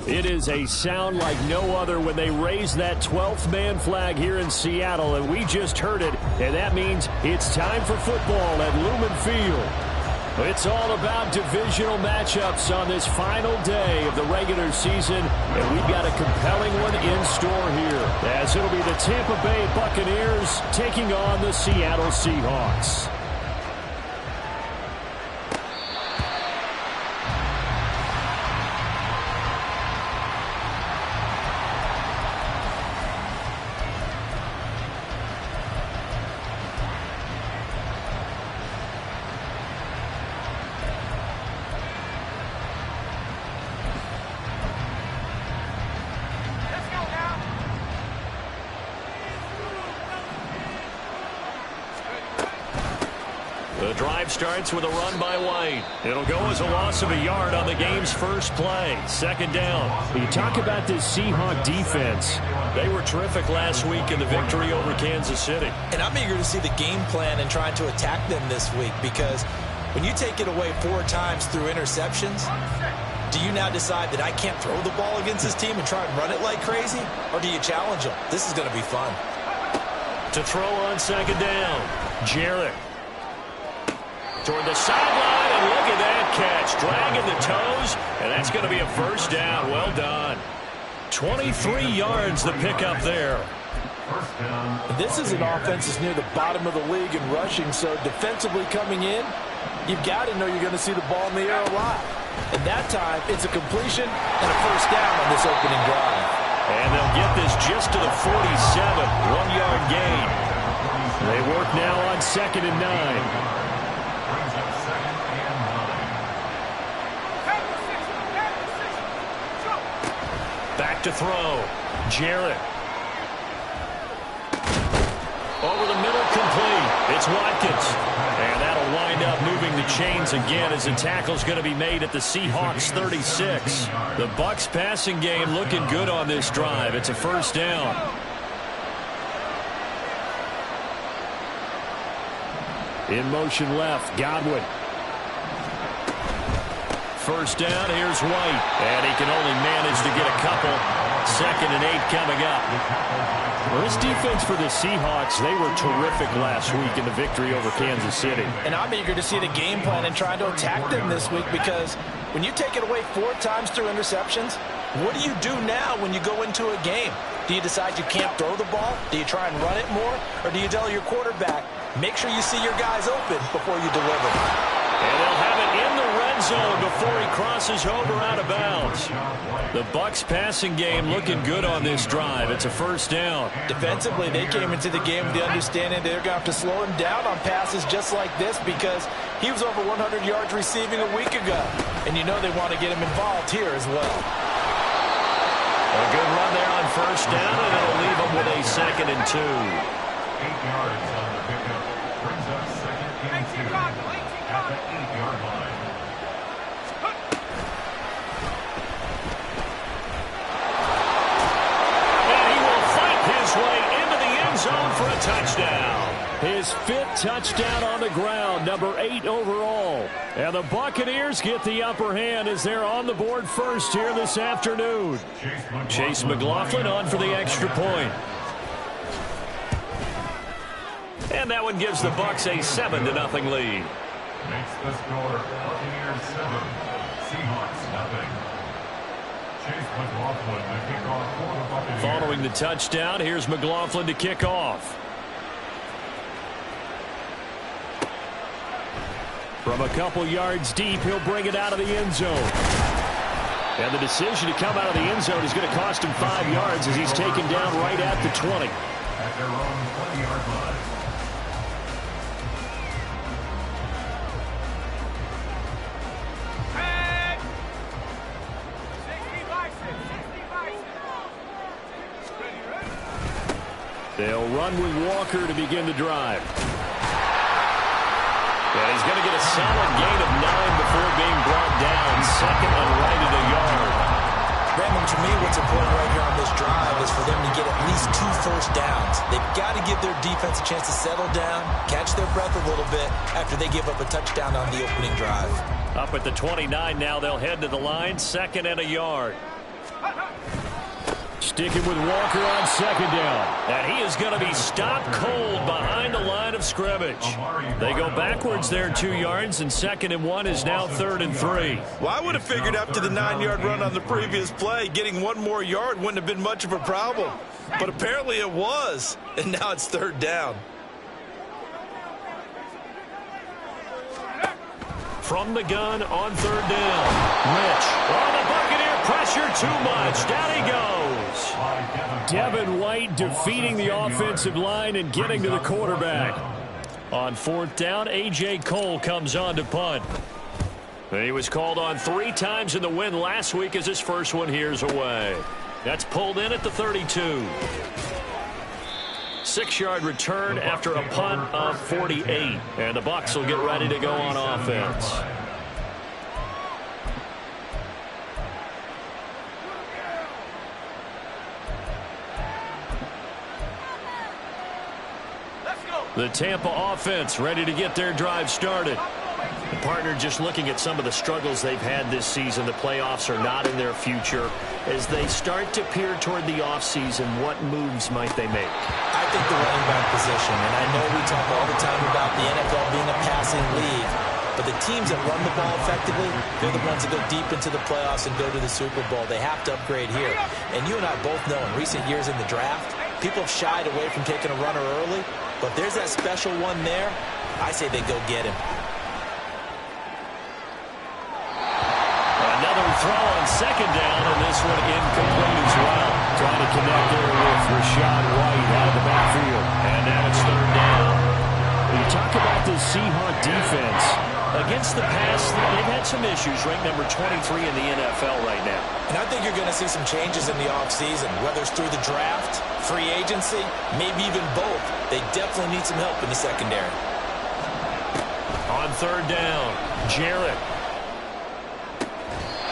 It is a sound like no other when they raise that 12th man flag here in Seattle, and we just heard it, and that means it's time for football at Lumen Field. It's all about divisional matchups on this final day of the regular season, and we've got a compelling one in store here, as it'll be the Tampa Bay Buccaneers taking on the Seattle Seahawks. The drive starts with a run by White. It'll go as a loss of a yard on the game's first play. Second down. You talk about this Seahawk defense. They were terrific last week in the victory over Kansas City. And I'm eager to see the game plan and trying to attack them this week, because when you take it away 4 times through interceptions, do you now decide that I can't throw the ball against this team and try and run it like crazy? Or do you challenge them? This is going to be fun. To throw on second down, Jarrett. Toward the sideline, and look at that catch. Dragging the toes, and that's going to be a first down. Well done. 23 yards the pickup there. This is an offense that's near the bottom of the league in rushing, so defensively coming in, you've got to know you're going to see the ball in the air a lot. And that time, it's a completion and a first down on this opening drive. And they'll get this just to the 47, 1-yard gain. They work now on 2nd and 9. Back to throw. Jarrett. Over the middle, complete. It's Watkins. And that'll wind up moving the chains again as the tackle's going to be made at the Seahawks 36. The Bucs passing game looking good on this drive. It's a first down. In motion left, Godwin. First down, here's White. And he can only manage to get a couple. 2nd and 8 coming up. Well, this defense for the Seahawks, they were terrific last week in the victory over Kansas City. And I'm eager to see the game plan and trying to attack them this week, because when you take it away 4 times through interceptions, what do you do now when you go into a game? Do you decide you can't throw the ball? Do you try and run it more? Or do you tell your quarterback, make sure you see your guys open before you deliver? And they'll have it in the red zone before he crosses over out of bounds. The Bucs passing game looking good on this drive. It's a first down. Defensively, they came into the game with the understanding they're going to have to slow him down on passes just like this, because he was over 100 yards receiving a week ago. And you know they want to get him involved here as well. A good run there on first down, and it'll leave him with a 2nd and 2. 8 yards on the pickup. Brings up 2nd and 2 at the 8-yard line. And he will fight his way into the end zone for a touchdown. His 5th touchdown on the ground, number 8 overall. And the Buccaneers get the upper hand as they're on the board first here this afternoon. Chase McLaughlin on for the extra point. And that one gives the Bucs a 7-0 lead. Makes the score Buccaneers 7, Seahawks 0. Chase McLaughlin to kick off for the Buccaneers. Following the touchdown, here's McLaughlin to kick off. From a couple yards deep, he'll bring it out of the end zone. And the decision to come out of the end zone is going to cost him 5 yards as he's taken down right at the 20. At their own 20-yard line. They'll run with Walker to begin the drive. And he's going to get a solid gain of 9 before being brought down. 2nd and right at a yard. Brandon, to me, what's important right here on this drive is for them to get at least 2 first downs. They've got to give their defense a chance to settle down, catch their breath a little bit after they give up a touchdown on the opening drive. Up at the 29 now, they'll head to the line. 2nd and a yard. Sticking with Walker on second down. And he is going to be stopped cold behind the line of scrimmage. They go backwards there 2 yards, and 2nd and 1 is now 3rd and 3. Well, I would have figured after the 9-yard run on the previous play, getting 1 more yard wouldn't have been much of a problem. But apparently it was, and now it's 3rd down. From the gun on 3rd down. Rich. Oh, the Buccaneer pressure too much. Down he goes. Devin White defeating the offensive line and getting to the quarterback. On 4th down, A.J. Cole comes on to punt. He was called on 3 times in the win last week as his first one here's away. That's pulled in at the 32. 6-yard return after a punt of 48. And the Bucs will get ready to go on offense. The Tampa offense ready to get their drive started. The partner just looking at some of the struggles they've had this season. The playoffs are not in their future. As they start to peer toward the offseason, what moves might they make? I think the running back position, and I know we talk all the time about the NFL being a passing league, but the teams that run the ball effectively, they're the ones that go deep into the playoffs and go to the Super Bowl. They have to upgrade here. And you and I both know in recent years in the draft, people have shied away from taking a runner early, but there's that special one there. I say they go get him. Another throw on 2nd down, and this one incomplete as well. Trying to connect there with Rashad White out of the backfield. And now it's 3rd down. When you talk about this Seahawk defense, against the pass, they've had some issues, ranked number 23 in the NFL right now. And I think you're going to see some changes in the offseason, whether it's through the draft, free agency, maybe even both. They definitely need some help in the secondary. On 3rd down, Jarrett.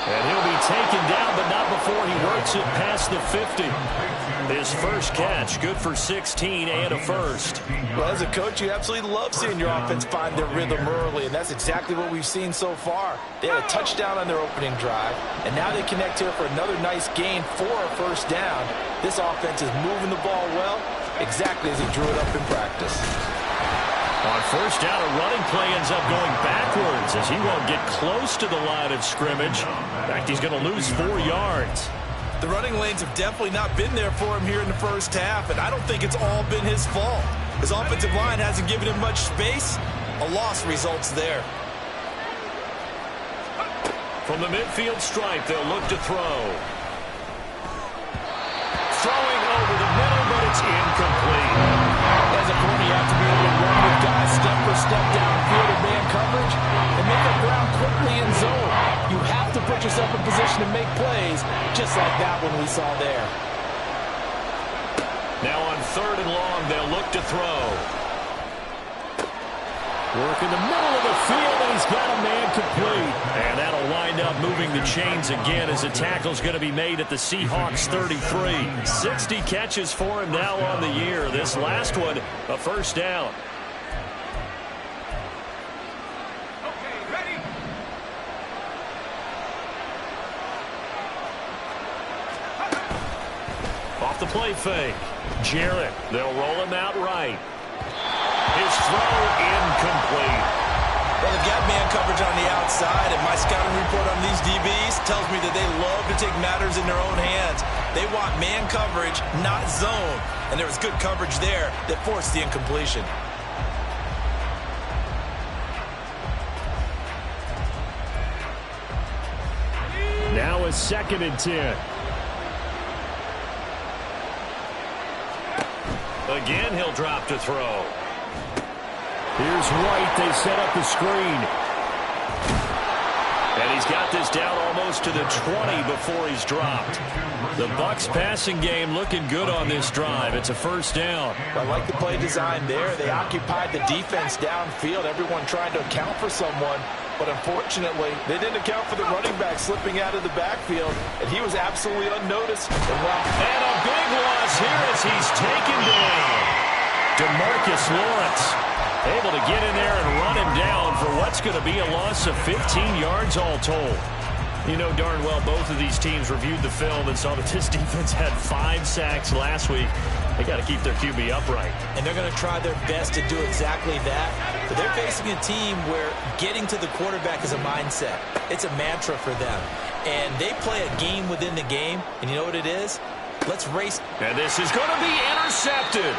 And he'll be taken down, but not before he works it past the 50. His first catch, good for 16 and a first. Well, as a coach, you absolutely love seeing your offense find their rhythm early, and that's exactly what we've seen so far. They had a touchdown on their opening drive, and now they connect here for another nice gain for a first down. This offense is moving the ball well, exactly as he drew it up in practice. On 1st down, a running play ends up going backwards as he won't get close to the line of scrimmage. In fact, he's going to lose 4 yards. The running lanes have definitely not been there for him here in the first half, and I don't think it's all been his fault. His offensive line hasn't given him much space. A loss results there. From the midfield stripe, they'll look to throw. Throwing over the middle, but it's incomplete. As a corner, you have to be able to run with guys step for step downfield in man coverage and make up ground quickly in zone. You have to put yourself in position to make plays, just like that one we saw there. Now on 3rd and long, they'll look to throw. Work in the middle of the field, and he's got a man complete. And that'll wind up moving the chains again as the tackle's going to be made at the Seahawks 33. 60 catches for him now on the year. This last one, a first down. Okay, ready? Off the play fake. Jarrett, they'll roll him out right. His throw incomplete. Well, they've got man coverage on the outside, and my scouting report on these DBs tells me that they love to take matters in their own hands. They want man coverage, not zone. And there was good coverage there that forced the incompletion. Now a 2nd and 10. Again, he'll drop to throw. Here's White. They set up the screen. And he's got this down almost to the 20 before he's dropped. The Bucs passing game looking good on this drive. It's a first down. I like the play design there. They occupied the defense downfield, everyone trying to account for someone. But unfortunately, they didn't account for the running back slipping out of the backfield, and he was absolutely unnoticed. And a big loss here as he's taken down. DeMarcus Lawrence able to get in there and run him down for what's going to be a loss of 15 yards all told. You know darn well both of these teams reviewed the film and saw that this defense had 5 sacks last week. They got to keep their QB upright. And they're going to try their best to do exactly that. But they're facing a team where getting to the quarterback is a mindset. It's a mantra for them. And they play a game within the game. And you know what it is? Let's race. And this is going to be intercepted.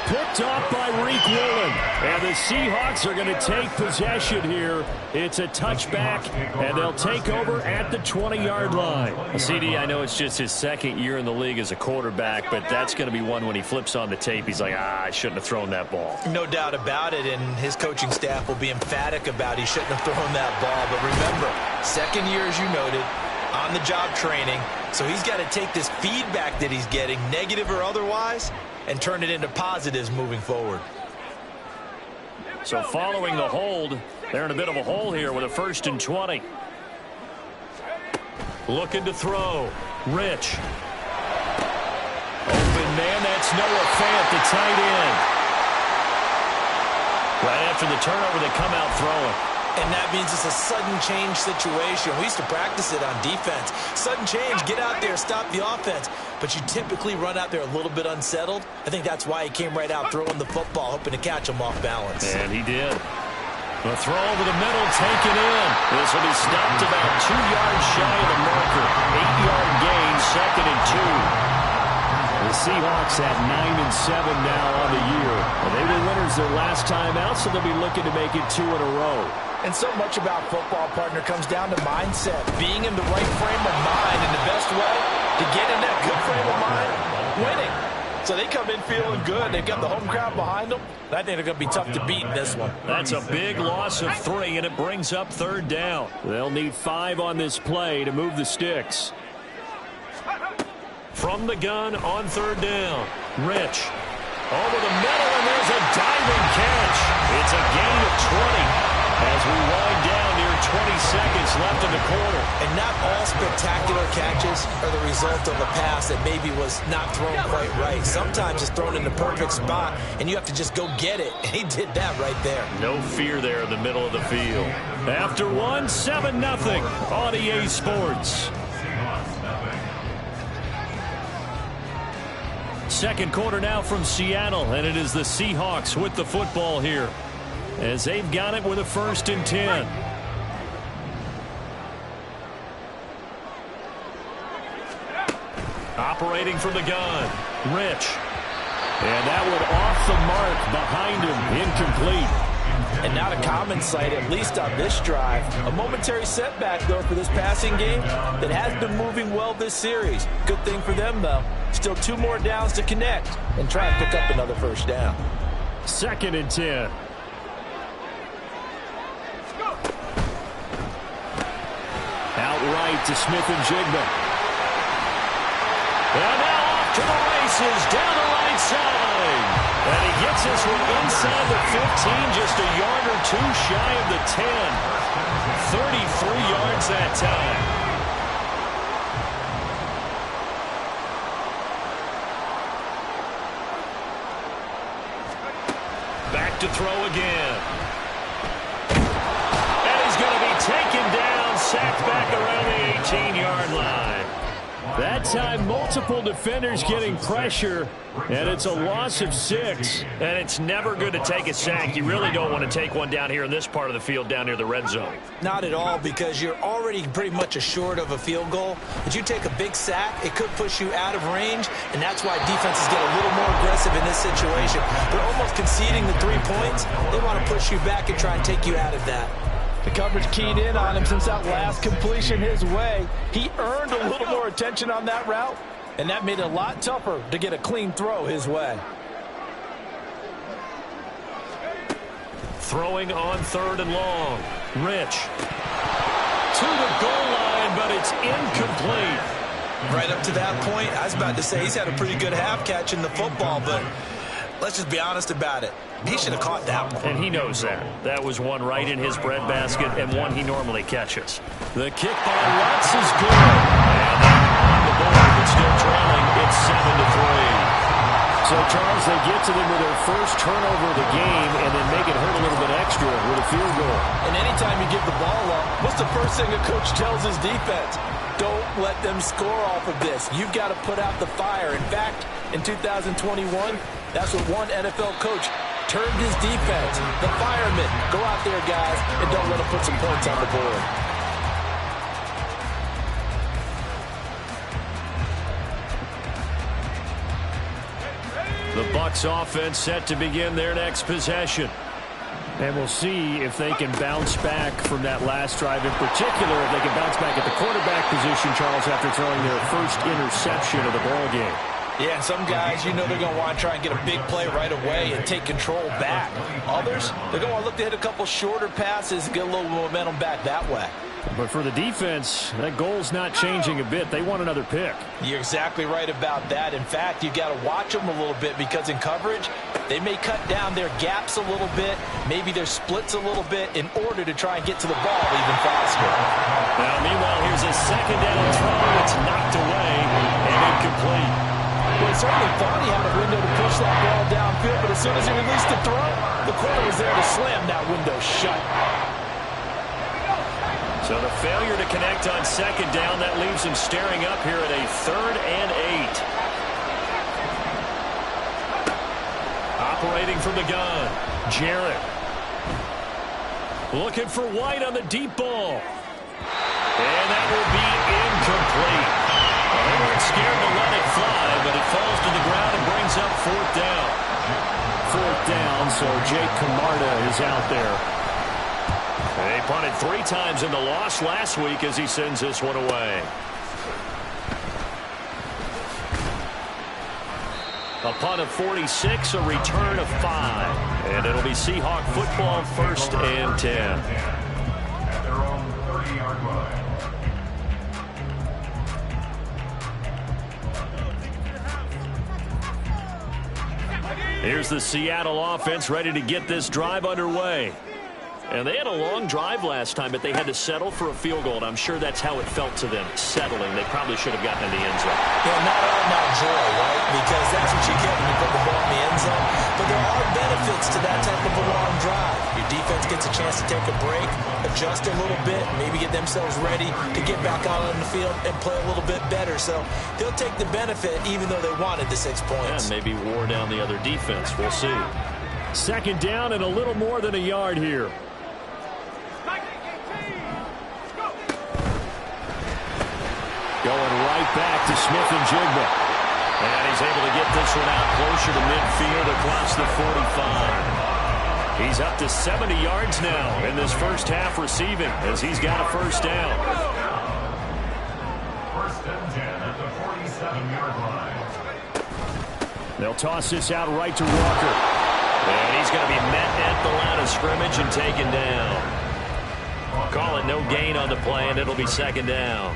Picked off by Reek Woolen. And the Seahawks are going to take possession here. It's a touchback, and they'll take over at the 20-yard line. CD, I know it's just his second year in the league as a quarterback, but that's going to be one when he flips on the tape. He's like, I shouldn't have thrown that ball. No doubt about it, and his coaching staff will be emphatic about he shouldn't have thrown that ball. But remember, second year, as you noted, on-the-job training. So he's got to take this feedback that he's getting, negative or otherwise, and turn it into positives moving forward. So following the hold, they're in a bit of a hole here with a 1st and 20. Looking to throw. Rich. Open man, that's Noah Fant, the tight end. Right after the turnover, they come out throwing. And that means it's a sudden change situation. We used to practice it on defense. Sudden change, get out there, stop the offense. But you typically run out there a little bit unsettled. I think that's why he came right out throwing the football, hoping to catch him off balance. And he did. The throw over the middle, taken in. This will be stopped about 2 yards shy of the marker. 8-yard gain, 2nd and 2. The Seahawks at 9-7 now on the year. And they were winners their last time out, so they'll be looking to make it 2 in a row. And so much about football, partner, comes down to mindset. Being in the right frame of mind, and the best way to get in that good frame of mind, winning. So they come in feeling good. They've got the home crowd behind them. I think they're going to be tough to beat in this one. That's a big loss of 3, and it brings up 3rd down. They'll need 5 on this play to move the sticks. From the gun on 3rd down. Rich. Over the middle, and there's a diving catch. It's a gain of 20. As we wind down near 20 seconds left in the quarter. And not all spectacular catches are the result of a pass that maybe was not thrown quite right. Sometimes it's thrown in the perfect spot, and you have to just go get it. And he did that right there. No fear there in the middle of the field. After 1, 7-0 on EA Sports. Second quarter now from Seattle, and it is the Seahawks with the football here, as they've got it with a 1st and 10. Operating from the gun, Rich. And that one off the mark behind him, incomplete. And not a common sight, at least on this drive. A momentary setback, though, for this passing game that has been moving well this series. Good thing for them, though. Still 2 more downs to connect and try and pick up another 1st down. 2nd and 10. Outright to Smith-Njigba. And now off to the races down the right side. And he gets this one inside the 15, just a yard or 2 shy of the 10. 33 yards that time. Back to throw again. And he's going to be taken down, sacked back around the 18-yard line. That time, multiple defenders getting pressure, and it's a loss of 6. And it's never good to take a sack. You really don't want to take one down here in this part of the field, down near the red zone. Not at all, because you're already pretty much assured of a field goal. If you take a big sack, it could push you out of range, and that's why defenses get a little more aggressive in this situation. They're almost conceding the 3 points. They want to push you back and try and take you out of that. The coverage keyed in on him since that last completion his way. He earned a little more attention on that route, and that made it a lot tougher to get a clean throw his way. Throwing on 3rd and long. Rich. To the goal line, but it's incomplete. Right up to that point, I was about to say he's had a pretty good half catching the football, but let's just be honest about it. He should have caught that one. And he knows that. That was one right in his breadbasket and one he normally catches. The kick by Lutz is good. And on the board, but still trailing. It's 7-3. So, Charles, they get to them with their first turnover of the game and then make it hurt a little bit extra with a field goal. And anytime you give the ball up, What's the first thing a coach tells his defense? Don't let them score off of this. You've got to put out the fire. In fact, in 2021, that's what one NFL coach termed his defense. The firemen. Go out there, guys, and don't let them put some points on the board. The Bucs offense set to begin their next possession. And we'll see if they can bounce back from that last drive, in particular, if they can bounce back at the quarterback position, Charles, after throwing their first interception of the ballgame. Yeah, and some guys, you know they're going to want to try and get a big play right away and take control back. Others, they're going to look to hit a couple shorter passes and get a little momentum back that way. But for the defense, that goal's not changing a bit. They want another pick. You're exactly right about that. In fact, you got to watch them a little bit because in coverage, they may cut down their gaps a little bit, maybe their splits a little bit in order to try and get to the ball even faster. Now, meanwhile, here's a second down throw. It's knocked away and incomplete. Well, he certainly thought he had a window to push that ball downfield, but as soon as he released the throw, the corner was there to slam that window shut. So the failure to connect on second down, that leaves him staring up here at a 3rd and 8. Operating from the gun, Jarrett. Looking for White on the deep ball. And that will be incomplete. Well, they weren't scared to let it fly, but it falls to the ground and brings up 4th down. 4th down, so Jake Camarda is out there. They punted 3 times in the loss last week as he sends this one away. A punt of 46, a return of 5. And it'll be Seahawk football, 1st and 10. At their own 30-yard line. Here's the Seattle offense ready to get this drive underway. And they had a long drive last time, but they had to settle for a field goal. And I'm sure that's how it felt to them, settling. They probably should have gotten in the end zone. Yeah, not joy, right? Because that's what you get when you put the ball in the end zone. But there are benefits to that type of a long drive. Your defense gets a chance to take a break, adjust a little bit, maybe get themselves ready to get back out on the field and play a little bit better. So they'll take the benefit even though they wanted the 6 points. And maybe wore down the other defense. We'll see. Second down and a little more than a yard here. Going right back to Smith and Jigba. And he's able to get this one out closer to midfield across the 45. He's up to 70 yards now in this first half receiving as he's got a first down. 1st and 10 at the 47-yard line. They'll toss this out right to Walker. And he's going to be met at the line of scrimmage and taken down. Call it no gain on the play, and it'll be second down.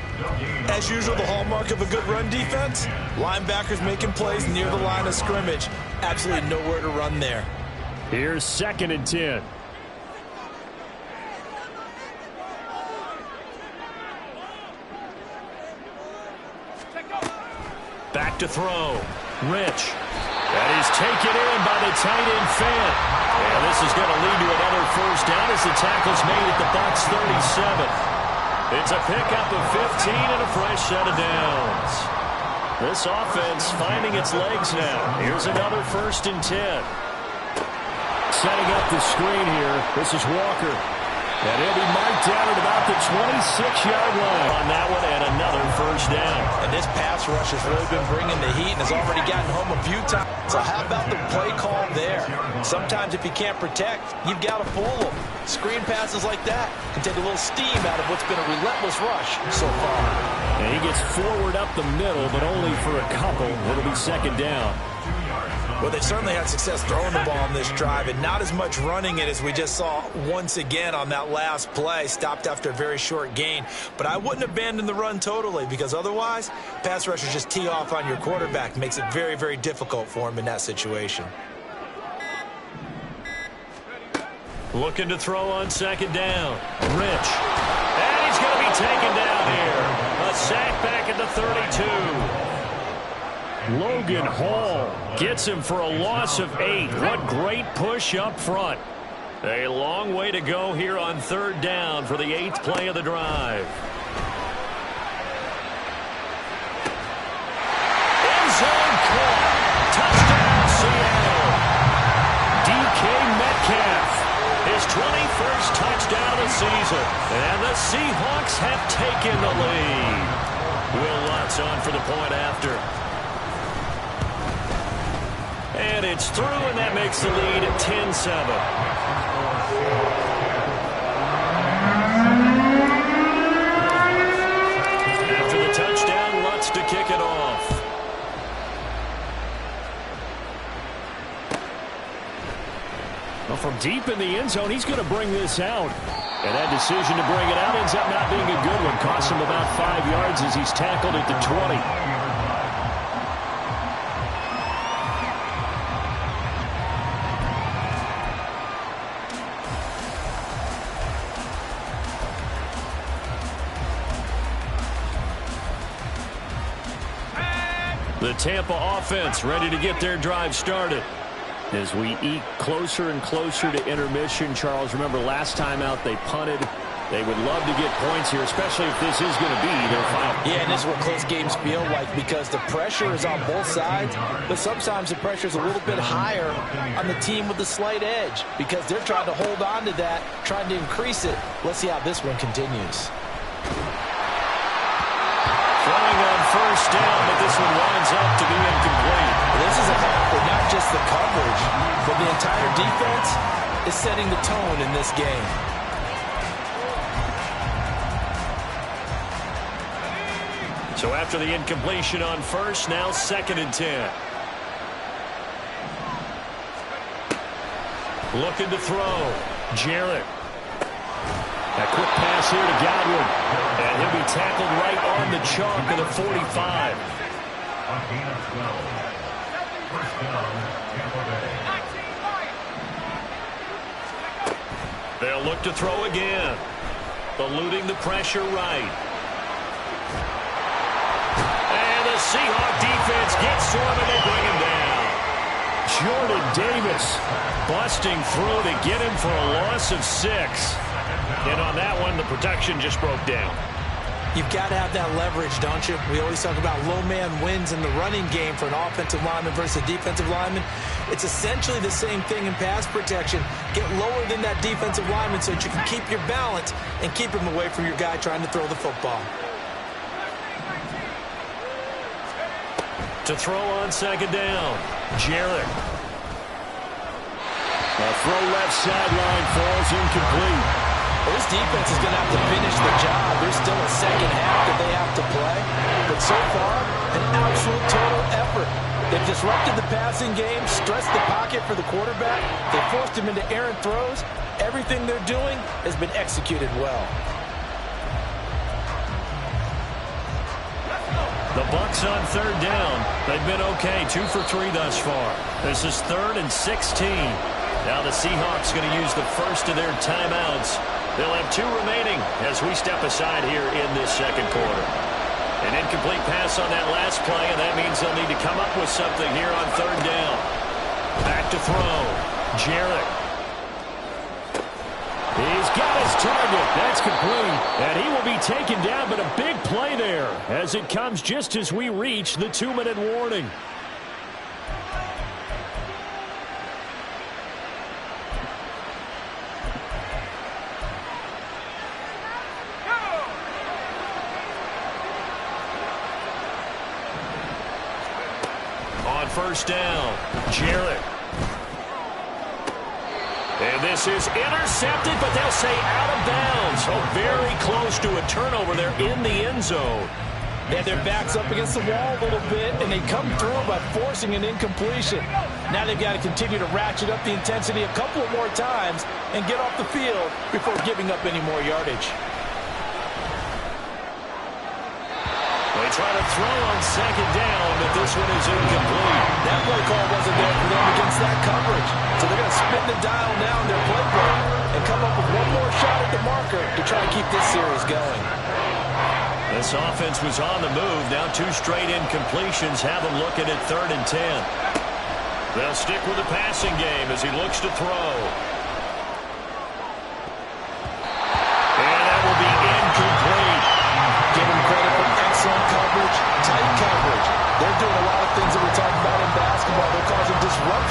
As usual, the hallmark of a good run defense, linebackers making plays near the line of scrimmage. Absolutely nowhere to run there. Here's 2nd and 10. Back to throw. Rich. That is taken in by the tight end Fant. And this is going to lead to another first down as the tackle's made at the Bucs 37. It's a pickup of 15 and a fresh set of downs. This offense finding its legs now. Here's another 1st and 10. Setting up the screen here. This is Walker. And he'll be marked down at about the 26-yard line on that one, and another first down. And this pass rush has really been bringing the heat and has already gotten home a few times. So how about the play call there? Sometimes if you can't protect, you've got to fool them. Screen passes like that can take a little steam out of what's been a relentless rush so far. And he gets forward up the middle, but only for a couple. It'll be second down. Well, they certainly had success throwing the ball on this drive and not as much running it as we just saw once again on that last play. Stopped after a very short gain. But I wouldn't abandon the run totally because otherwise, pass rushers just tee off on your quarterback. Makes it very, very difficult for him in that situation. Looking to throw on second down. Rich. And he's going to be taken down here. A sack back at the 32. Logan Hall gets him for a loss of 8. What great push up front. A long way to go here on third down for the 8th play of the drive. End zone caught. Touchdown, Seattle. DK Metcalf, his 21st touchdown of the season. And the Seahawks have taken the lead. Will Lutz on for the point after. And it's through, and that makes the lead at 10-7. After the touchdown, Lutz to kick it off. Well, from deep in the end zone, he's going to bring this out. And that decision to bring it out ends up not being a good one. Costs him about 5 yards as he's tackled at the 20. The Tampa offense ready to get their drive started. As we eke closer and closer to intermission, Charles, remember last time out they punted. They would love to get points here, especially if this is going to be their final. Yeah, and this is what close games feel like because the pressure is on both sides, but sometimes the pressure is a little bit higher on the team with the slight edge because they're trying to hold on to that, trying to increase it. Let's see how this one continues. Throwing on first down, but this one winds up to be incomplete. This is about not just the coverage, but the entire defense is setting the tone in this game. So after the incompletion on first, now 2nd and 10. Looking to throw. Jarrett. A quick pass here to Godwin. And he'll be tackled right on the chalk of the 45. They'll look to throw again. Eluding the pressure right. And the Seahawk defense gets to him and they bring him down. Jordan Davis busting through to get him for a loss of 6. And on that one, the protection just broke down. You've got to have that leverage, don't you? We always talk about low man wins in the running game for an offensive lineman versus a defensive lineman. It's essentially the same thing in pass protection. Get lower than that defensive lineman so that you can keep your balance and keep him away from your guy trying to throw the football. To throw on 2nd down, Jarrett. A throw left sideline falls incomplete. Well, this defense is going to have to finish the job. There's still a second half that they have to play. But so far, an absolute total effort. They've disrupted the passing game, stressed the pocket for the quarterback. They forced him into errant throws. Everything they're doing has been executed well. The Bucs on 3rd down. They've been okay, 2 for 3 thus far. This is 3rd and 16. Now the Seahawks going to use the first of their timeouts. They'll have 2 remaining as we step aside here in this 2nd quarter. An incomplete pass on that last play, and that means they'll need to come up with something here on 3rd down. Back to throw. Jarrett. He's got his target. That's complete. And he will be taken down, but a big play there as it comes just as we reach the 2-minute warning. On first down, Jarrett. And this is intercepted, but they'll say out of bounds. So very close to a turnover there in the end zone. Yeah, their back's up against the wall a little bit, and they come through by forcing an incompletion. Now they've got to continue to ratchet up the intensity a couple of more times and get off the field before giving up any more yardage. They try to throw on 2nd down, but this one is incomplete. That play call wasn't there for them against that coverage. So they're going to spin the dial now in their playbook and come up with one more shot at the marker to try and keep this series going. This offense was on the move. Now 2 straight incompletions have them looking at 3rd and 10. They'll stick with the passing game as he looks to throw.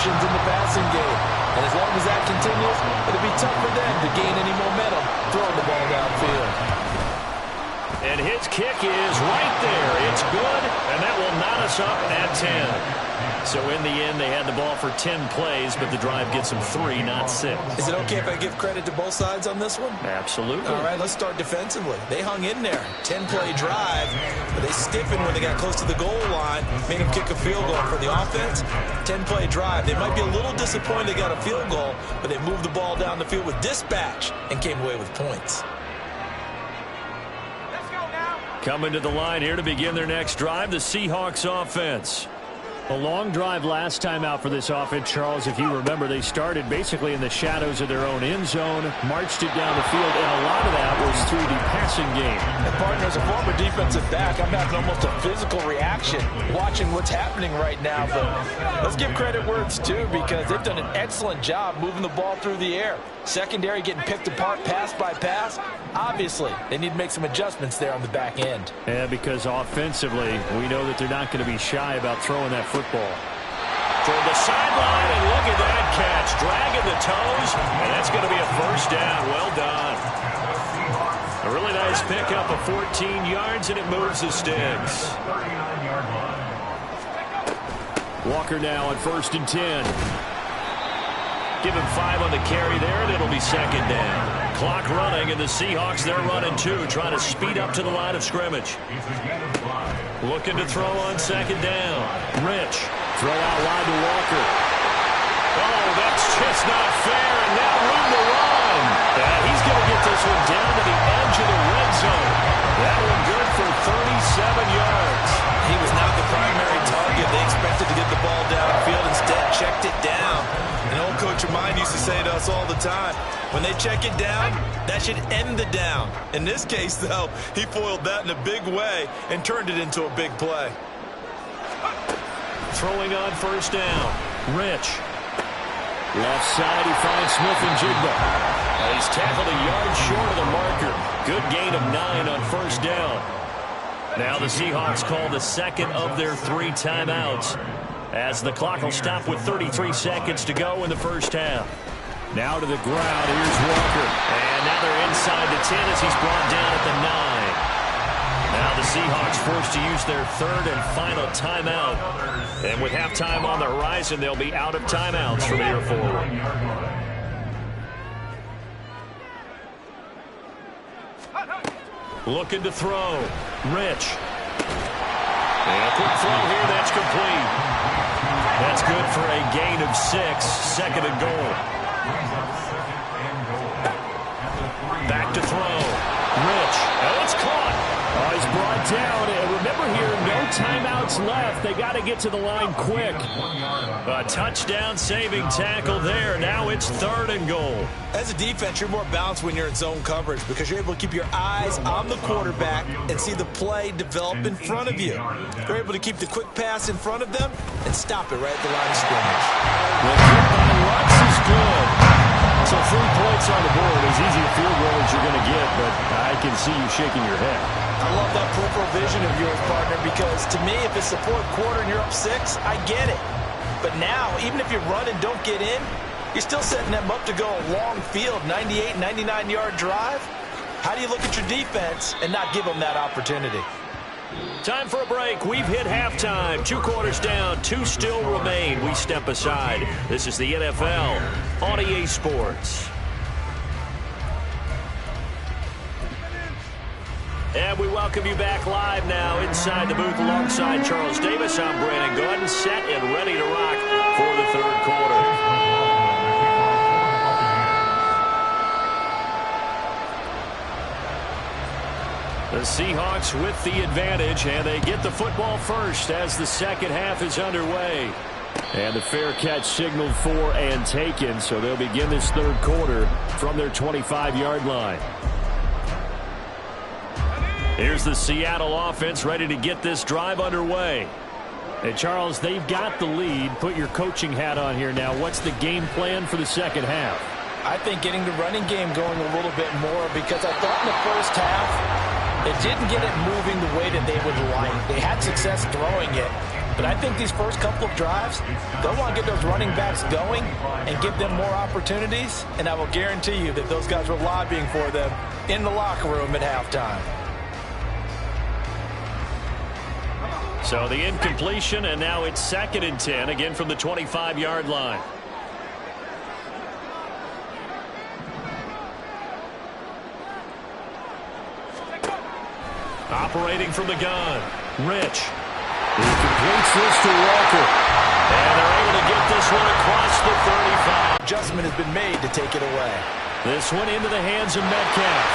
interceptions in the passing game. And as long as that continues, it'll be tough for them to gain any momentum throwing the ball downfield. And his kick is right there. It's good, and that will knot us up at 10. So in the end, they had the ball for 10 plays, but the drive gets them 3, not 6. Is it okay if I give credit to both sides on this one? Absolutely. All right, let's start defensively. They hung in there. 10-play drive, but they stiffened when they got close to the goal line, made them kick a field goal. For the offense, 10-play drive. They might be a little disappointed they got a field goal, but they moved the ball down the field with dispatch and came away with points. Coming to the line here to begin their next drive, the Seahawks offense. A long drive last time out for this offense, Charles. If you remember, they started basically in the shadows of their own end zone, marched it down the field, and a lot of that was through the passing game. And partner, as a former defensive back, I'm having almost a physical reaction watching what's happening right now. But let's give credit where it's due, because they've done an excellent job moving the ball through the air. Secondary getting picked apart pass by pass. Obviously, they need to make some adjustments there on the back end. Yeah, because offensively, we know that they're not going to be shy about throwing that football. Toward the sideline, and look at that catch. Dragging the toes, and that's going to be a first down. Well done. A really nice pickup of 14 yards, and it moves the sticks. Walker now on 1st and 10. Give him 5 on the carry there, and it'll be 2nd down. Clock running, and the Seahawks, they're running too, trying to speed up to the line of scrimmage. Looking to throw on 2nd down. Rich, throw out wide to Walker. Oh, that's just not fair, and now room to run. He's going to get this one down to the edge of the red zone. That one good for 37 yards. He was not the primary target. They expected to get the ball downfield. Instead, checked it down. An old coach of mine used to say to us all the time, when they check it down, that should end the down. In this case, though, he foiled that in a big way and turned it into a big play. Throwing on 1st down. Rich. Left side, he finds Smith-Njigba. He's tackled a yard short of the marker. Good gain of 9 on 1st down. Now the Seahawks call the 2nd of their 3 timeouts, as the clock will stop with 33 seconds to go in the 1st half. Now to the ground. Here's Walker. And now they're inside the 10 as he's brought down at the 9. Now the Seahawks forced to use their 3rd and final timeout. And with halftime on the horizon, they'll be out of timeouts from here forward. Looking to throw. Rich. And a quick throw here. That's complete. That's good for a gain of 6. 2nd and goal. Back to throw. Rich. Oh, it's caught. Oh, he's brought down. And remember here, no timeouts left. They got to get to the line quick. A touchdown saving tackle there. Now it's 3rd and goal. As a defense, you're more balanced when you're in zone coverage because you're able to keep your eyes on the quarterback and see the play develop in front of you. You're able to keep the quick pass in front of them and stop it right at the line of scrimmage. The kick by Lutz is good. So 3 points on the board. As easy a field goal as you're going to get, but I can see you shaking your head. I love that peripheral vision of yours, partner, because to me, if it's the 4th quarter and you're up 6, I get it. But now, even if you run and don't get in, you're still setting them up to go a long field, 98, 99-yard drive. How do you look at your defense and not give them that opportunity? Time for a break. We've hit halftime. 2 quarters down, 2 still remain. We step aside. This is the NFL on EA Sports. And we welcome you back live now inside the booth alongside Charles Davis. I'm Brandon Gordon, set and ready to rock for the 3rd quarter. The Seahawks with the advantage, and they get the football first as the 2nd half is underway. And the fair catch signaled for and taken, so they'll begin this 3rd quarter from their 25-yard line. Here's the Seattle offense ready to get this drive underway. And Charles, they've got the lead. Put your coaching hat on here now. What's the game plan for the 2nd half? I think getting the running game going a little bit more, because I thought in the 1st half, it didn't get it moving the way that they would like. They had success throwing it, But I think these first couple of drives, they'll want to get those running backs going and give them more opportunities. And I will guarantee you that those guys were lobbying for them in the locker room at halftime. So the incompletion, and now it's 2nd and 10, again from the 25-yard line. Operating from the gun, Rich. He completes this to Walker. And they're able to get this one across the 35. Adjustment has been made to take it away. This one into the hands of Metcalf.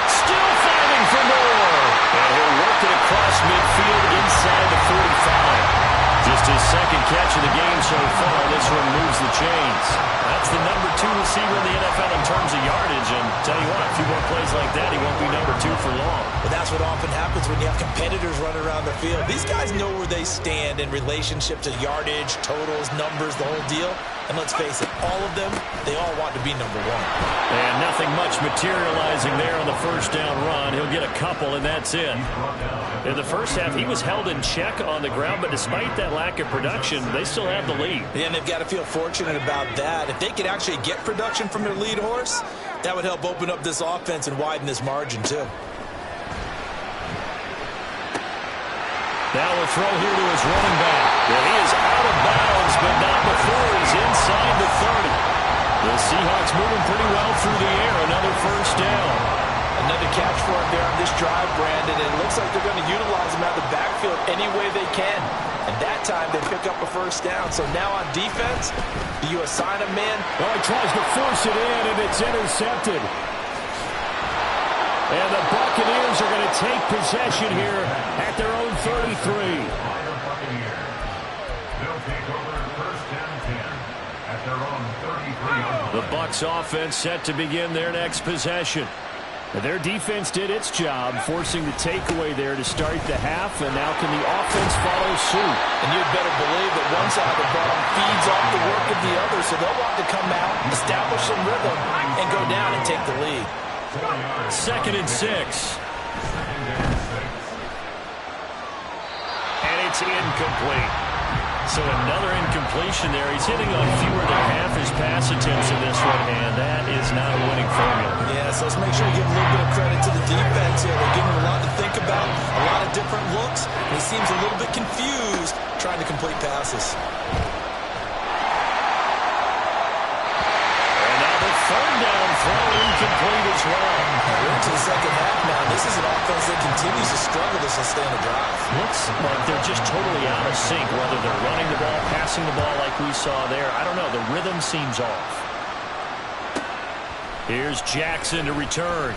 Still fighting for more. And he'll work it across midfield inside the 45. Just his 2nd catch of the game so far. This one moves the chains. That's the number 2 receiver in the NFL in terms of yardage. And tell you what, a few more plays like that, he won't be number 2 for long. But that's what often happens when you have competitors running around the field. These guys know where they stand in relationship to yardage, totals, numbers, the whole deal. And let's face it, all of them, they all want to be number 1. And nothing much materializing there on the first down run. He'll get a couple, and that's it. In the first half, he was held in check on the ground, but despite that lack of production, they still have the lead. Yeah, and they've got to feel fortunate about that. If they could actually get production from their lead horse, that would help open up this offense and widen this margin, too. Now we'll throw here to his running back. And he is out of bounds, but not before he's inside the 30. The Seahawks moving pretty well through the air. Another first down. Another catch for him there on this drive, Brandon. And it looks like they're going to utilize him out of the backfield any way they can. And that time they pick up a first down. So now on defense, do you assign a man? Well, he tries to force it in, and it's intercepted. And the Buccaneers are going to take possession here at their own 33. The Bucs offense set to begin their next possession. Their defense did its job, forcing the takeaway there to start the half, and now can the offense follow suit? And you'd better believe that one side of the ball feeds off the work of the other, so they'll want to come out, establish some rhythm, and go down and take the lead. 2nd and 6. And it's incomplete. So another incompletion there. He's hitting on fewer than half his pass attempts in this one, and that is not a winning formula. Yeah, so let's make sure you give a little bit of credit to the defense here. They're giving him a lot to think about, a lot of different looks, and he seems a little bit confused trying to complete passes. And now the 3rd down throw incomplete as well. We're into the second half now. This is an offense that continues to struggle to sustain a drive. Looks like they're just totally out of sync, whether they're running the ball, passing the ball like we saw there. I don't know. The rhythm seems off. Here's Jackson to return.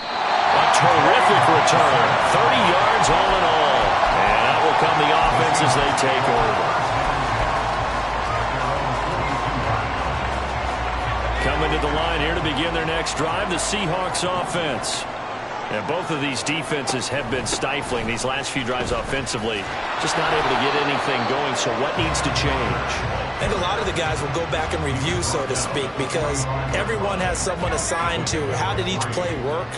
A terrific return. 30 yards all in all. And that will come the offense as they take over. Coming to the line here to begin their next drive, the Seahawks offense. And both of these defenses have been stifling these last few drives offensively. Just not able to get anything going, so what needs to change? I think a lot of the guys will go back and review, so to speak, because everyone has someone assigned to how did each play work.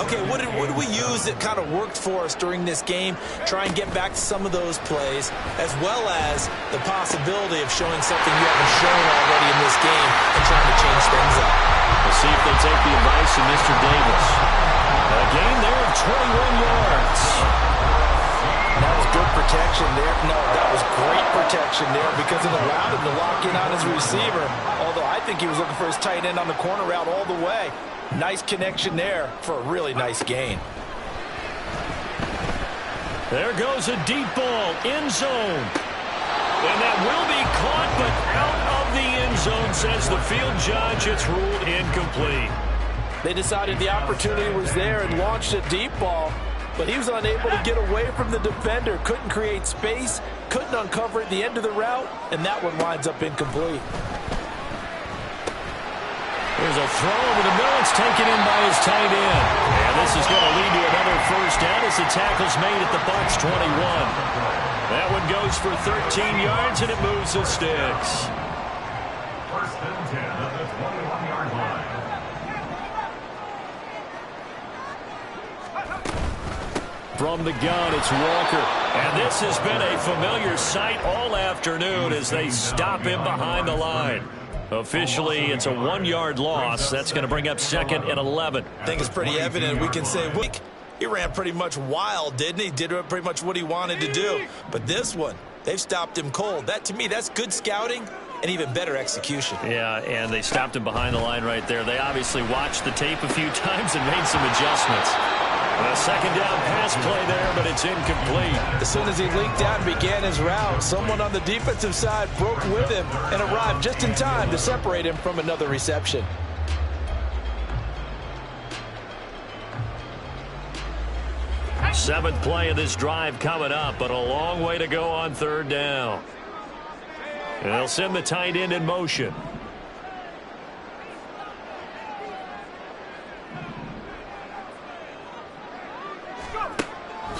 Okay, what did we use that kind of worked for us during this game? Try and get back to some of those plays, as well as the possibility of showing something you haven't shown already in this game and trying to change things up. We'll see if they take the advice of Mr. Davis. A gain there of 21 yards. That was good protection there. No, that was great protection there because it allowed him to lock in on his receiver. Although I think he was looking for his tight end on the corner route all the way. Nice connection there for a really nice gain. There goes a deep ball, end zone. And that will be caught, but out of the end zone, says the field judge. It's ruled incomplete. They decided the opportunity was there and launched a deep ball, but he was unable to get away from the defender, couldn't create space, couldn't uncover at the end of the route, and that one winds up incomplete. There's a throw over the middle. It's taken in by his tight end. And this is going to lead to another first down as the tackle's made at the Bucs 21. That one goes for 13 yards, and it moves the sticks. First and 10 at the 21-yard line. From the gun, it's Walker. And this has been a familiar sight all afternoon as they stop him behind the line. Officially, it's a 1-yard loss. That's going to bring up 2nd and 11. I think it's pretty evident. We can say, he ran pretty much wild, didn't he? Did pretty much what he wanted to do. But this one, they've stopped him cold. That, to me, that's good scouting and even better execution. Yeah, and they stopped him behind the line right there. They obviously watched the tape a few times and made some adjustments. A second down pass play there, but it's incomplete. As soon as he leaked out and began his route, someone on the defensive side broke with him and arrived just in time to separate him from another reception. Seventh play of this drive coming up, but a long way to go on 3rd down. And they'll send the tight end in motion.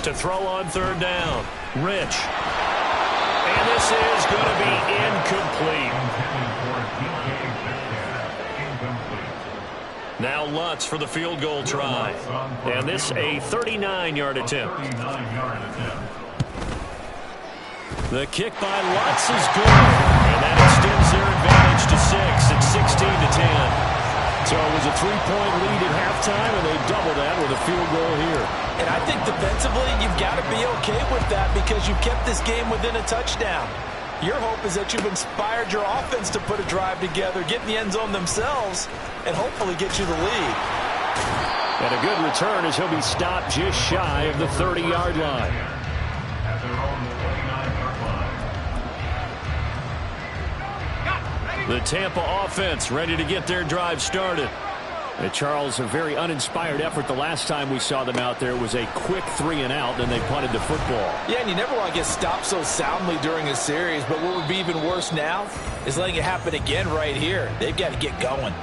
To throw on 3rd down. Rich. And this is going to be incomplete. Now Lutz for the field goal try. And this a 39-yard attempt. The kick by Lutz is good. And that extends their advantage to 6. It's 16-10. So it was a 3-point lead at halftime, and they double that with a field goal here. And I think defensively, you've got to be okay with that because you've kept this game within a touchdown. Your hope is that you've inspired your offense to put a drive together, get in the end zone themselves, and hopefully get you the lead. And a good return as he'll be stopped just shy of the 30-yard line. The Tampa offense ready to get their drive started. And Charles, a very uninspired effort the last time we saw them out there. It was a quick 3-and-out, and they punted the football. Yeah, and you never want to get stopped so soundly during a series, but what would be even worse now is letting it happen again right here. They've got to get going.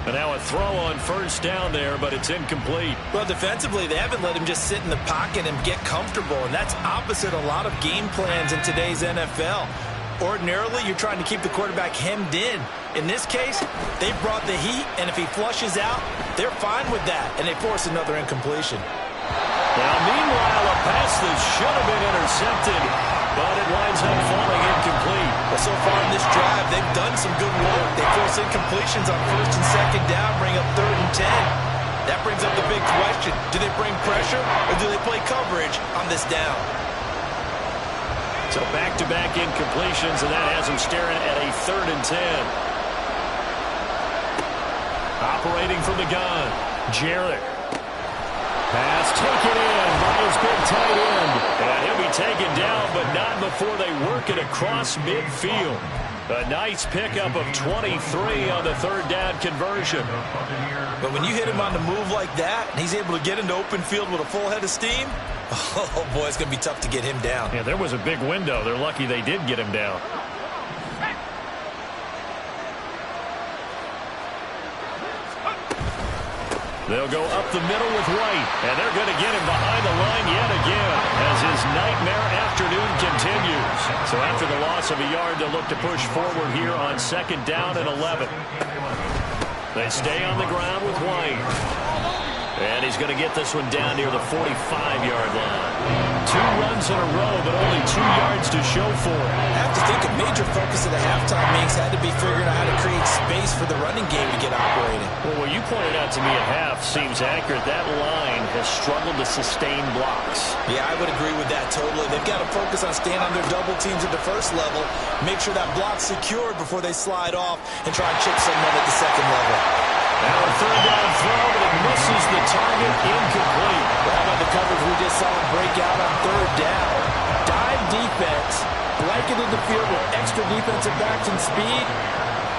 And now a throw on 1st down there, but it's incomplete. Well, defensively, they haven't let him just sit in the pocket and get comfortable, and that's opposite a lot of game plans in today's NFL. Ordinarily, you're trying to keep the quarterback hemmed in. In this case, they brought the heat, and if he flushes out, they're fine with that, and they force another incompletion. Now, meanwhile, a pass that should have been intercepted, but it winds up falling incomplete. Well, so far in this drive, they've done some good work. They force incompletions on 1st and 2nd down, bring up 3rd and 10. That brings up the big question. Do they bring pressure, or do they play coverage on this down? So back-to-back incompletions, and that has him staring at a 3rd and 10. Operating from the gun, Jarrett. Pass taken in by his big tight end. And he'll be taken down, but not before they work it across midfield. A nice pickup of 23 on the 3rd down conversion. But when you hit him on the move like that, and he's able to get into open field with a full head of steam, oh, boy, it's going to be tough to get him down. Yeah, there was a big window. They're lucky they did get him down. They'll go up the middle with White, and they're going to get him behind the line yet again as his nightmare afternoon continues. So after the loss of a yard, they'll look to push forward here on 2nd down and 11. They stay on the ground with White. And he's going to get this one down near the 45-yard line. 2 runs in a row, but only 2 yards to show for it. I have to think a major focus of the halftime meetings had to be figuring out how to create space for the running game to get operating. Well, what you pointed out to me at half seems accurate. That line has struggled to sustain blocks. Yeah, I would agree with that totally. They've got to focus on staying on their double teams at the 1st level, make sure that block's secured before they slide off and try and chip someone at the 2nd level. Now a 3rd down throw, but it misses the target, incomplete. How about the coverage we just saw him break out on 3rd down? Dime defense, blanketed the field with extra defensive backs and speed,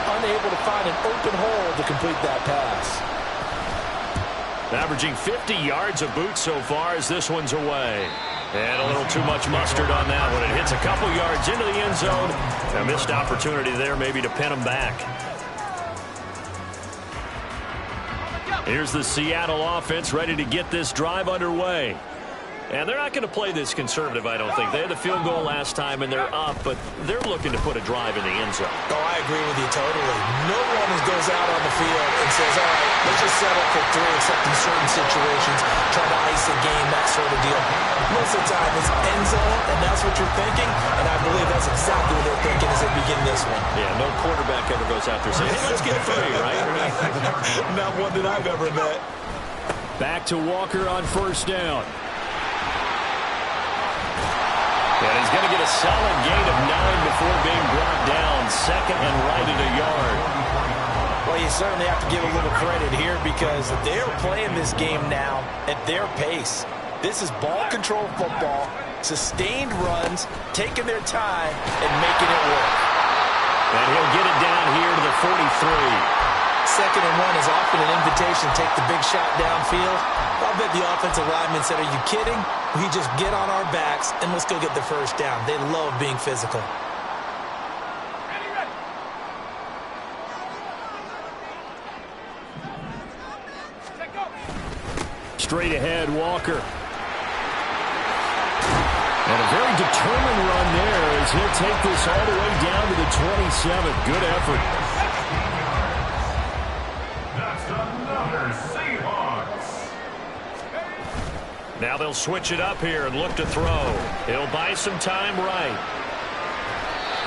unable to find an open hole to complete that pass. Averaging 50 yards of boot so far as this one's away. And a little too much mustard on that one. It hits a couple yards into the end zone. A missed opportunity there maybe to pin him back. Here's the Seattle offense ready to get this drive underway. And they're not going to play this conservative, I don't think. They had the field goal last time, and they're up, but they're looking to put a drive in the end zone. Oh, I agree with you totally. No one goes out on the field and says, all right, let's just settle for 3, except in certain situations, try to ice a game, that sort of deal. Most of the time, it's end zone, and that's what you're thinking, and I believe that's exactly what they're thinking as they begin this one. Yeah, no quarterback ever goes out there saying, hey, let's get 3, right? Not one that I've ever met. Back to Walker on first down. And he's going to get a solid gain of 9 before being brought down. Second and right at a yard. Well, you certainly have to give a little credit here because they're playing this game now at their pace. This is ball control football, sustained runs, taking their time, and making it work. And he'll get it down here to the 43. Second and 1 is often an invitation to take the big shot downfield. I'll bet the offensive lineman said, are you kidding? We just get on our backs and let's go get the first down. They love being physical. Straight ahead, Walker. And a very determined run there as he'll take this all the way down to the 27. Good effort. Now they'll switch it up here and look to throw. He'll buy some time right.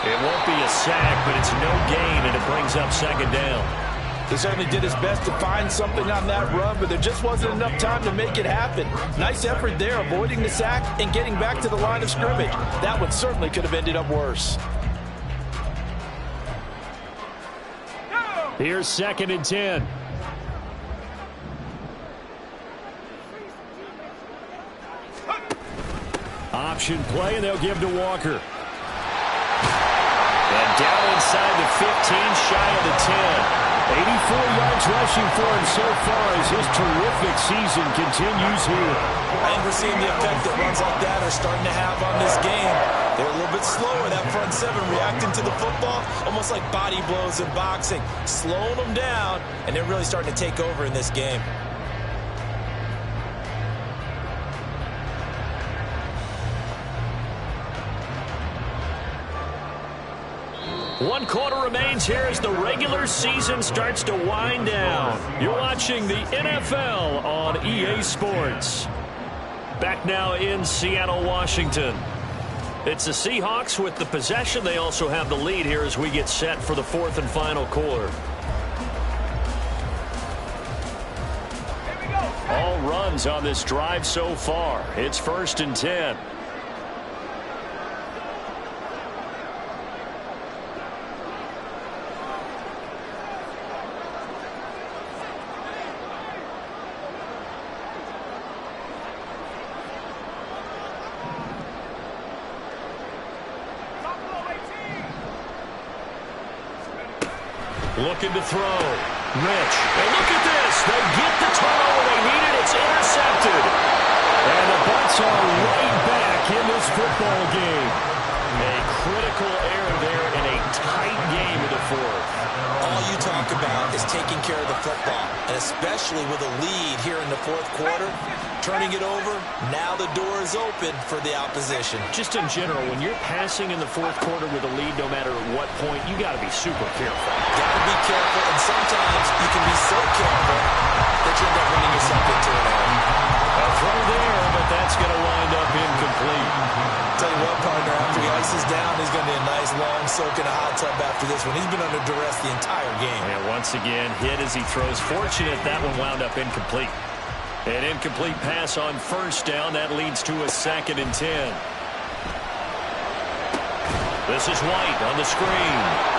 It won't be a sack, but it's no gain, and it brings up second down. He certainly did his best to find something on that run, but there just wasn't enough time to make it happen. Nice effort there, avoiding the sack and getting back to the line of scrimmage. That one certainly could have ended up worse. Here's second and 10. Option play, and they'll give to Walker. And down inside the 15, shy of the 10. 84 yards rushing for him so far as his terrific season continues here. I think we're seeing the effect that runs like that are starting to have on this game. They're a little bit slower, that front seven, reacting to the football, almost like body blows in boxing, slowing them down, and they're really starting to take over in this game. One quarter remains here as the regular season starts to wind down. You're watching the NFL on EA Sports. Back now in Seattle, Washington. It's the Seahawks with the possession. They also have the lead here as we get set for the fourth and final quarter. All runs on this drive so far. It's first and 10. Looking to throw. Rich. And look at this. They get the turnover they needed. It's intercepted. And the Bucs are right back in this football game. A critical error there in a tight game in the fourth. All you talk about is taking care of the football, and especially with a lead here in the fourth quarter, turning it over, now the door is open for the opposition. Just in general, when you're passing in the fourth quarter with a lead, no matter what point, you got to be super careful. Got to be careful, and sometimes you can be so careful that you end up running yourself into an error. A throw there, but that's going to wind up incomplete. Tell you what, partner, after he ices down, he's going to be a nice long soak in a hot tub after this one. He's been under duress the entire game. And once again, hit as he throws. Fortunate that one wound up incomplete. An incomplete pass on first down. That leads to a second and 10. This is White on the screen.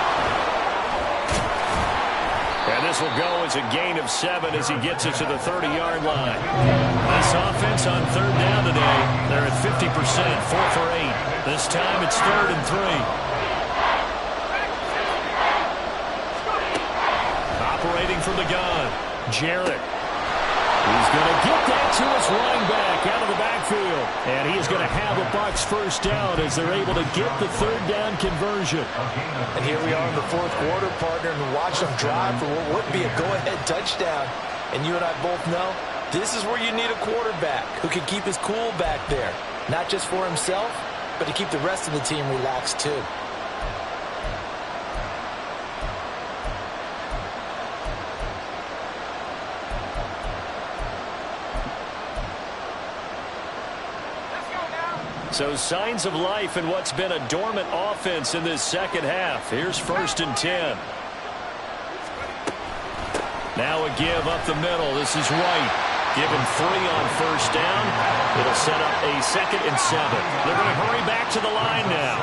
And this will go as a gain of 7 as he gets it to the 30-yard line. This offense on third down today, they're at 50%, 4 for 8. This time it's third and 3. Operating from the gun, Jarrett. He's going to get that to his running back out of the backfield. And he is going to have a Bucs first down as they're able to get the third down conversion. And here we are in the fourth quarter, partner, and watch them drive for what would be a go-ahead touchdown. And you and I both know This is where you need a quarterback who can keep his cool back there. Not just for himself, but to keep the rest of the team relaxed too. So signs of life in what's been a dormant offense in this second half. Here's 1st and 10. Now a give up the middle. This is White. Given 3 on 1st down. It'll set up a 2nd and 7. They're going to hurry back to the line now.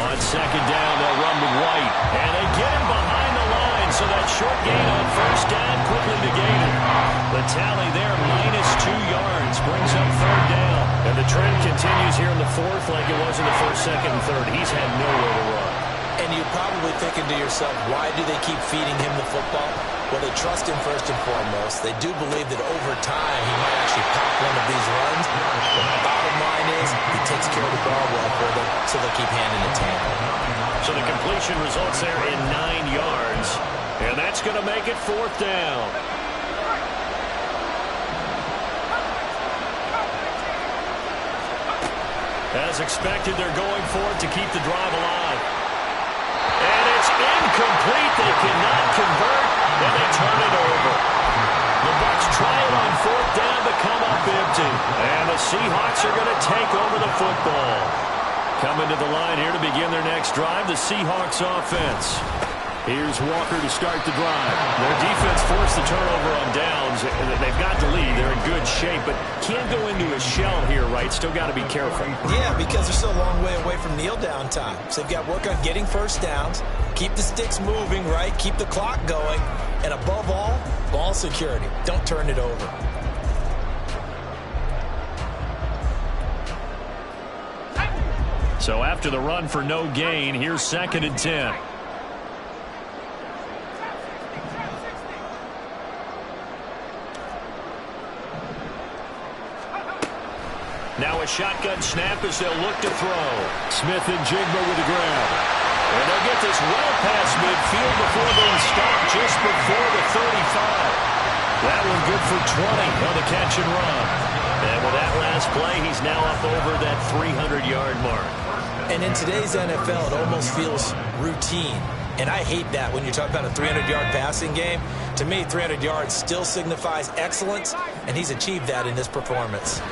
On 2nd down, they'll run with White. And they get him behind the line, so that short gain on 1st down quickly negated. The tally there, -2 yards, brings up 3rd down. And the trend continues here in the 4th like it was in the 1st, 2nd, and 3rd. He's had nowhere to run. And you're probably thinking to yourself, why do they keep feeding him the football? Well, they trust him first and foremost. They do believe that over time he might actually pop one of these runs. The bottom line is he takes care of the ball well for them, so they'll keep handing it to him. So the completion results there in 9 yards. And that's going to make it 4th down. As expected, they're going for it to keep the drive alive. And it's incomplete. They cannot convert, and they turn it over. The Bucs try it on 4th down to come up empty. And the Seahawks are going to take over the football. Coming to the line here to begin their next drive, the Seahawks offense. Here's Walker to start the drive. Their defense forced the turnover on downs. They've got the lead. They're in good shape, but can't go into a shell here, right? Still got to be careful. Yeah, because they're still a long way away from kneel down time. So they've got to work on getting 1st downs, keep the sticks moving, right? Keep the clock going. And above all, ball security. Don't turn it over. So after the run for no gain, here's 2nd and 10. Now a shotgun snap as they'll look to throw. Smith and Jigba with the grab. And they'll get this well past midfield before being stopped just before the 35. That one good for 20 on the catch and run. And with that last play, he's now up over that 300-yard mark. And in today's NFL, it almost feels routine. And I hate that when you talk about a 300-yard passing game. To me, 300 yards still signifies excellence, and he's achieved that in this performance.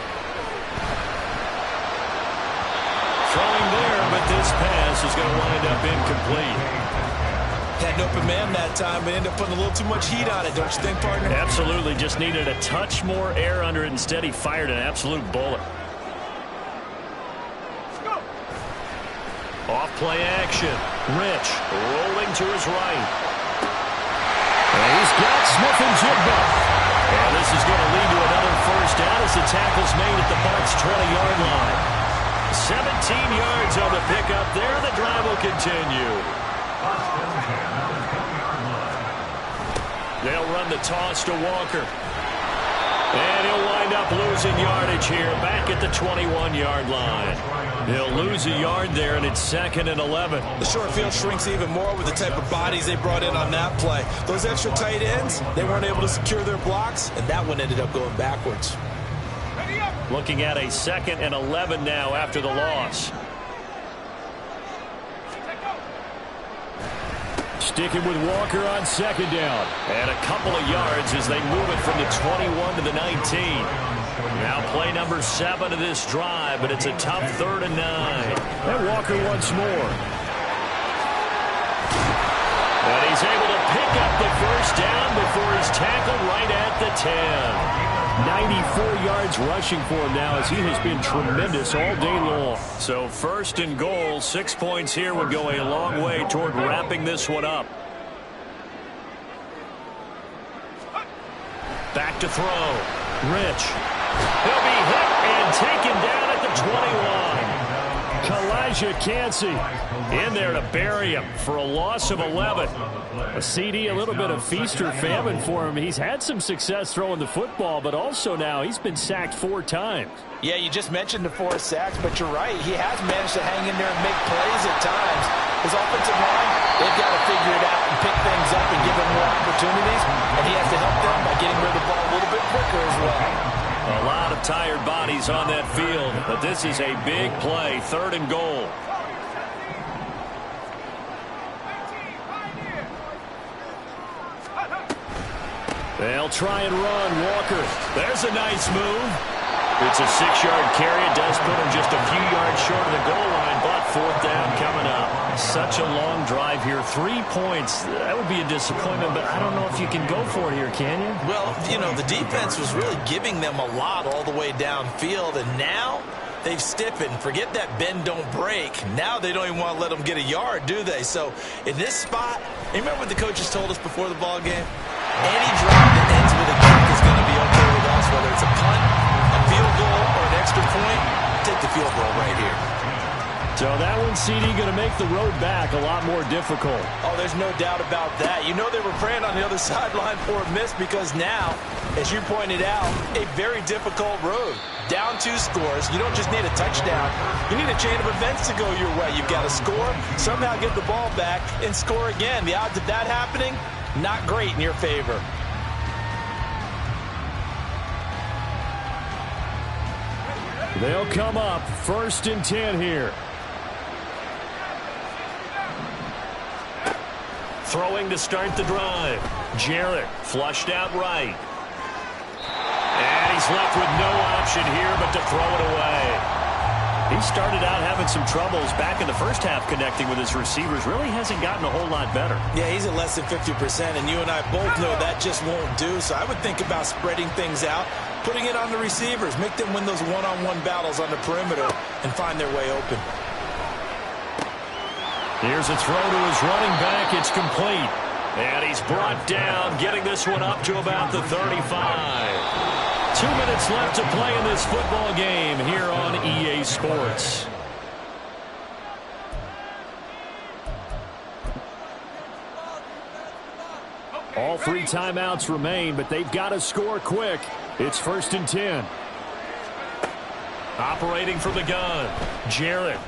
Throwing there, but this pass is going to wind up incomplete. Had an open man that time, but ended up putting a little too much heat on it, don't you think, partner? Absolutely. Just needed a touch more air under it. Instead, he fired an absolute bullet. Off play action. Rich rolling to his right. And he's got Smith and Jigba. And this is going to lead to another 1st down as the tackle's made at the Bucs' 20-yard line. 17 yards on the pickup there. The drive will continue. They'll run the toss to Walker. And he'll wind up losing yardage here back at the 21-yard line. He'll lose a yard there, and it's 2nd and 11. The short field shrinks even more with the type of bodies they brought in on that play. Those extra tight ends, they weren't able to secure their blocks, and that one ended up going backwards. Looking at a 2nd and 11 now after the loss. Sticking with Walker on 2nd down. And a couple of yards as they move it from the 21 to the 19. Now play number 7 of this drive, but it's a tough 3rd and 9. And Walker once more. And he's able to pick up the 1st down before he's tackled right at the 10. 94 yards rushing for him now as he has been tremendous all day long. So 1st and goal, 6 points here would go a long way toward wrapping this one up. Back to throw. Rich. He'll be hit and taken down at the 21. Kalijah Cansey in there to bury him for a loss of 11. A CD, a little bit of feast or famine for him. He's had some success throwing the football, but also now he's been sacked 4 times. Yeah, you just mentioned the 4 sacks, but you're right. He has managed to hang in there and make plays at times. His offensive line, they've got to figure it out and pick things up and give him more opportunities, and he has to help them by the ball a little bit quicker as well. A lot of tired bodies on that field, but this is a big play, 3rd and goal. They'll try and run. Walker, there's a nice move. It's a 6-yard carry. It does put him just a few yards short of the goal line, but 4th down coming up. Such a long drive here. 3 points. That would be a disappointment, but I don't know if you can go for it here, can you? Well, you know, the defense was really giving them a lot all the way downfield, and now they've stiffened. Forget that bend, don't break. Now they don't even want to let them get a yard, do they? So in this spot, remember what the coaches told us before the ball game? Any drive that ends with a kick is going to be okay with us, whether it's a punt, a field goal, or an extra point. Take the field goal right here. So that one, CD, going to make the road back a lot more difficult. Oh, there's no doubt about that. You know they were praying on the other sideline for a miss because now, as you pointed out, a very difficult road. Down 2 scores. You don't just need a touchdown. You need a chain of events to go your way. You've got to score, somehow get the ball back, and score again. The odds of that happening, not great in your favor. They'll come up 1st and 10 here. Throwing to start the drive. Jarrett flushed out right. And he's left with no option here but to throw it away. He started out having some troubles back in the first half connecting with his receivers. Really hasn't gotten a whole lot better. Yeah, he's at less than 50%, and you and I both know that just won't do. So I would think about spreading things out, putting it on the receivers, make them win those one-on-one battles on the perimeter and find their way open. Here's a throw to his running back. It's complete. And he's brought down, getting this one up to about the 35. 2 minutes left to play in this football game here on EA Sports. All 3 timeouts remain, but they've got to score quick. It's 1st and 10. Operating from the gun, Jarrett.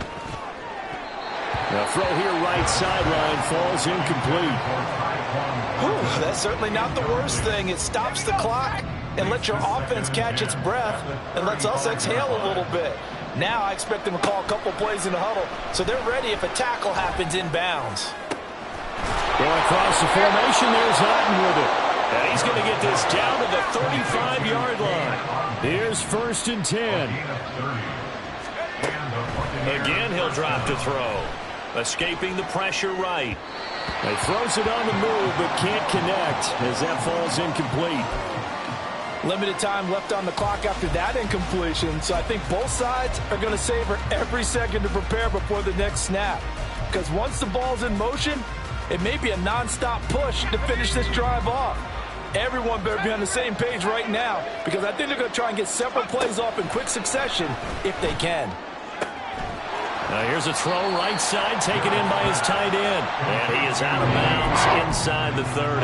The throw here right sideline falls incomplete. Whew, that's certainly not the worst thing. It stops the clock and lets your offense catch its breath and lets us exhale a little bit. Now I expect them to call a couple plays in the huddle so they're ready if a tackle happens inbounds. Going across the formation, there's Otten with it. And he's going to get this down to the 35-yard line. Here's 1st and 10. Again, he'll drop to throw. Escaping the pressure right. He throws it on the move, but can't connect as that falls incomplete. Limited time left on the clock after that incompletion, so I think both sides are going to savor every second to prepare before the next snap. Because once the ball's in motion, it may be a nonstop push to finish this drive off. Everyone better be on the same page right now, because I think they're going to try and get several plays off in quick succession if they can. Now here's a throw right side, taken in by his tight end. And he is out of bounds inside the 30.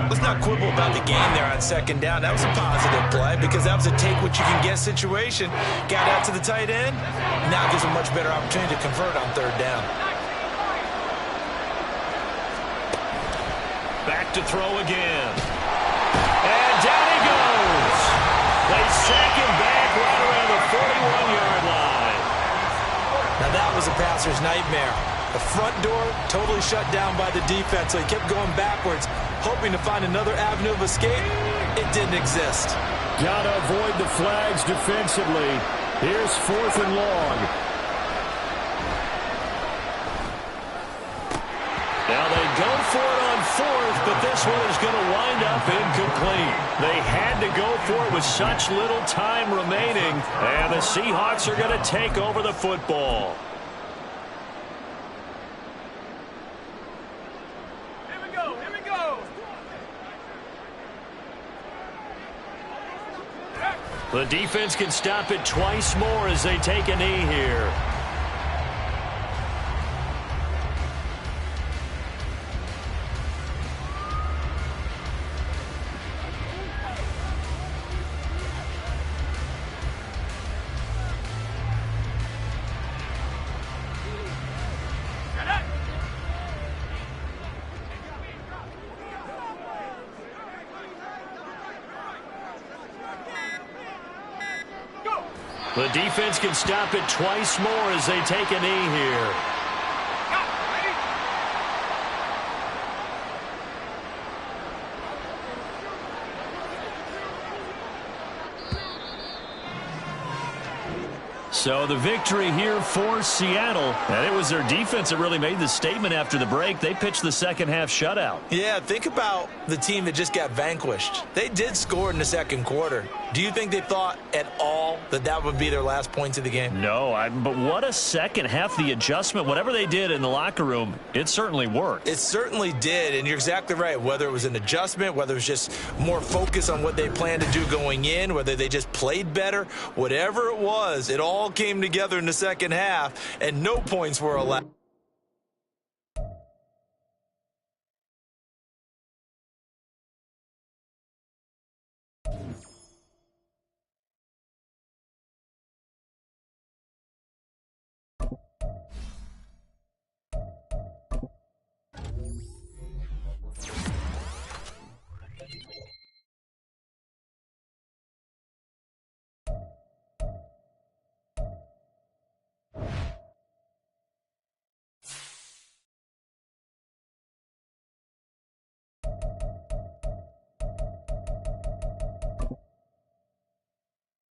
Let's not quibble about the gain there on 2nd down. That was a positive play because that was a take-what-you-can-get situation. Got out to the tight end. Now gives a much better opportunity to convert on 3rd down. Back to throw again. And down he goes. They sack him back right around the 41-yard line. Now that was a passer's nightmare. The front door totally shut down by the defense, so he kept going backwards, hoping to find another avenue of escape. It didn't exist. Got to avoid the flags defensively. Here's 4th and long. Now they go for it on 4th, but this one is going to wind up incomplete. They had to go for it with such little time remaining, and the Seahawks are going to take over the football. Here we go, here we go. The defense can stop it twice more as they take a knee here. The defense can stop it twice more as they take a knee here. So the victory here for Seattle. And it was their defense that really made the statement after the break. They pitched the second half shutout. Yeah, think about the team that just got vanquished. They did score in the second quarter. Do you think they thought at all that that would be their last points of the game? No, but what a second half. The adjustment, whatever they did in the locker room, it certainly worked. It certainly did, and you're exactly right. Whether it was an adjustment, whether it was just more focus on what they planned to do going in, whether they just played better, whatever it was, it all came together in the second half, and no points were allowed.